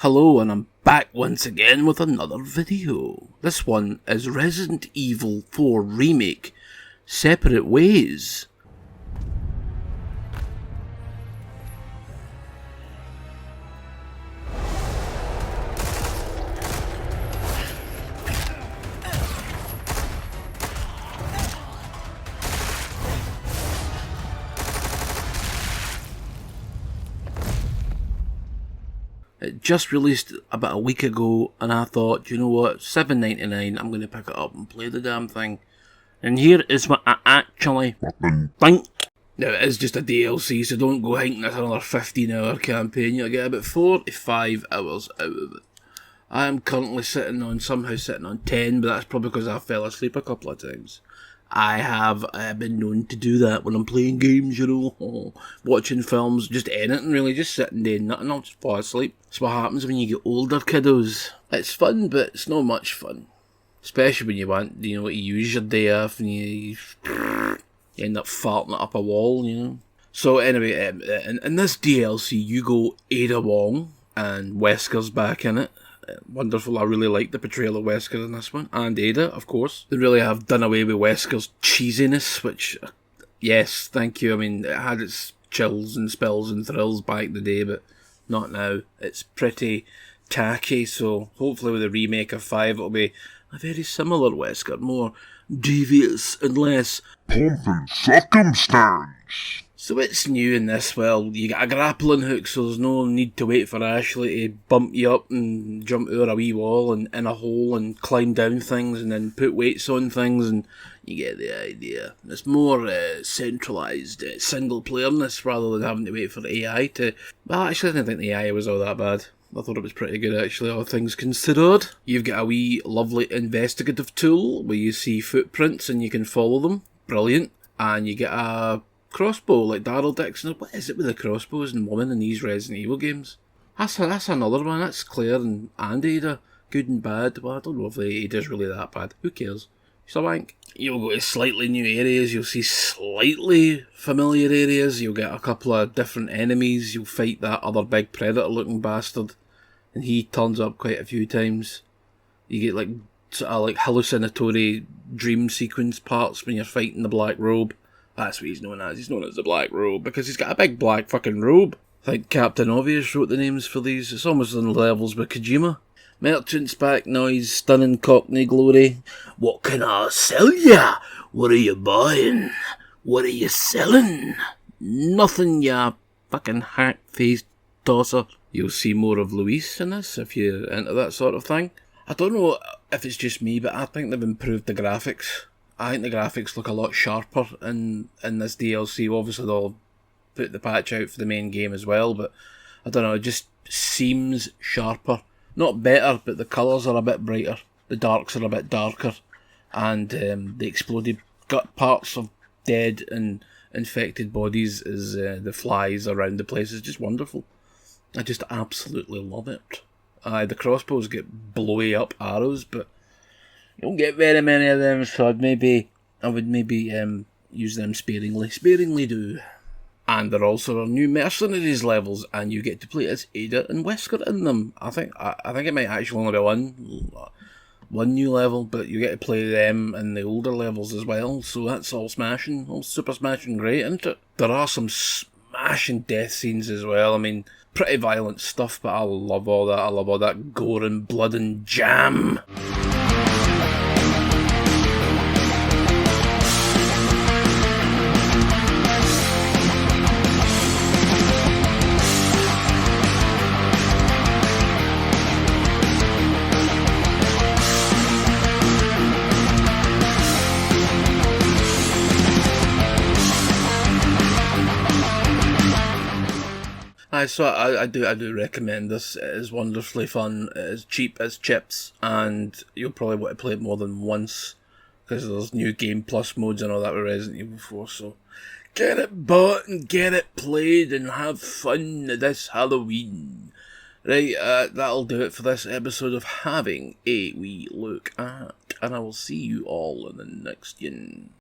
Hello, and I'm back once again with another video. This one is Resident Evil 4 Remake, Separate Ways. It just released about a week ago, and I thought, you know what, $7.99, I'm going to pick it up and play the damn thing. And here is what I actually think. Now, it is just a DLC, so don't go thinking it's another 15-hour campaign. You'll get about 45 hours out of it. I am currently somehow sitting on 10, but that's probably because I fell asleep a couple of times. I have been known to do that when I'm playing games, you know, watching films, just anything really, just sitting doing nothing, I'll just fall asleep. That's what happens when you get older, kiddos. It's fun, but it's not much fun. Especially when you want, you know, to use your day off and you end up farting it up a wall, you know. So anyway, in this DLC, you go Ada Wong, and Wesker's back in it. Wonderful. I really like the portrayal of Wesker in this one, and Ada, of course. They really have done away with Wesker's cheesiness, which, yes, thank you. I mean, it had its chills and spills and thrills back in the day, but not now. It's pretty tacky, so hopefully with the remake of 5, it'll be a very similar Wesker, more devious and less pumping circumstance. So what's new in this? Well, you got a grappling hook, so there's no need to wait for Ashley to bump you up and jump over a wee wall and in a hole and climb down things and then put weights on things, and you get the idea. It's more centralised single-playerness rather than having to wait for the AI to... Well, actually, I didn't think the AI was all that bad. I thought it was pretty good, actually, all things considered. You've got a wee lovely investigative tool where you see footprints and you can follow them. Brilliant. And you get a crossbow, like Daryl Dixon. What is it with the crossbows and women in these Resident Evil games? That's another one. That's Claire and Ada. Good and bad. Well, I don't know if the Ada's really that bad. Who cares? She's a wank. You'll go to slightly new areas. You'll see slightly familiar areas. You'll get a couple of different enemies. You'll fight that other big predator-looking bastard, and he turns up quite a few times. You get like sort of like hallucinatory dream sequence parts when you're fighting the Black Robe. That's what he's known as. He's known as the Black Robe because he's got a big black fucking robe. I think Captain Obvious wrote the names for these. It's almost on levels with Kojima. Merchant's back noise, stunning Cockney glory. What can I sell ya? What are you buying? What are you selling? Nothing, ya fucking hack-faced tosser. You'll see more of Luis in this if you're into that sort of thing. I don't know if it's just me, but I think they've improved the graphics. I think the graphics look a lot sharper in this DLC. Obviously, they'll put the patch out for the main game as well, but I don't know, it just seems sharper. Not better, but the colours are a bit brighter. The darks are a bit darker. And the exploded gut parts of dead and infected bodies as the flies around the place is just wonderful. I just absolutely love it. The crossbows get blowy up arrows, but you don't get very many of them, so I would maybe use them sparingly. Sparingly do. And there also are new mercenaries levels, and you get to play as Ada and Wesker in them. I think it might actually only be one new level, but you get to play them in the older levels as well. So that's all smashing, all super smashing great, isn't it? There are some smashing death scenes as well. I mean, pretty violent stuff, but I love all that. I love all that gore and blood and jam. So I do recommend this. It is wonderfully fun. It is cheap as chips, and you'll probably want to play it more than once because there's new Game Plus modes and all that with Resident Evil 4. So get it bought and get it played and have fun this Halloween. Right, that'll do it for this episode of Having a Wee Look At, and I will see you all in the next one.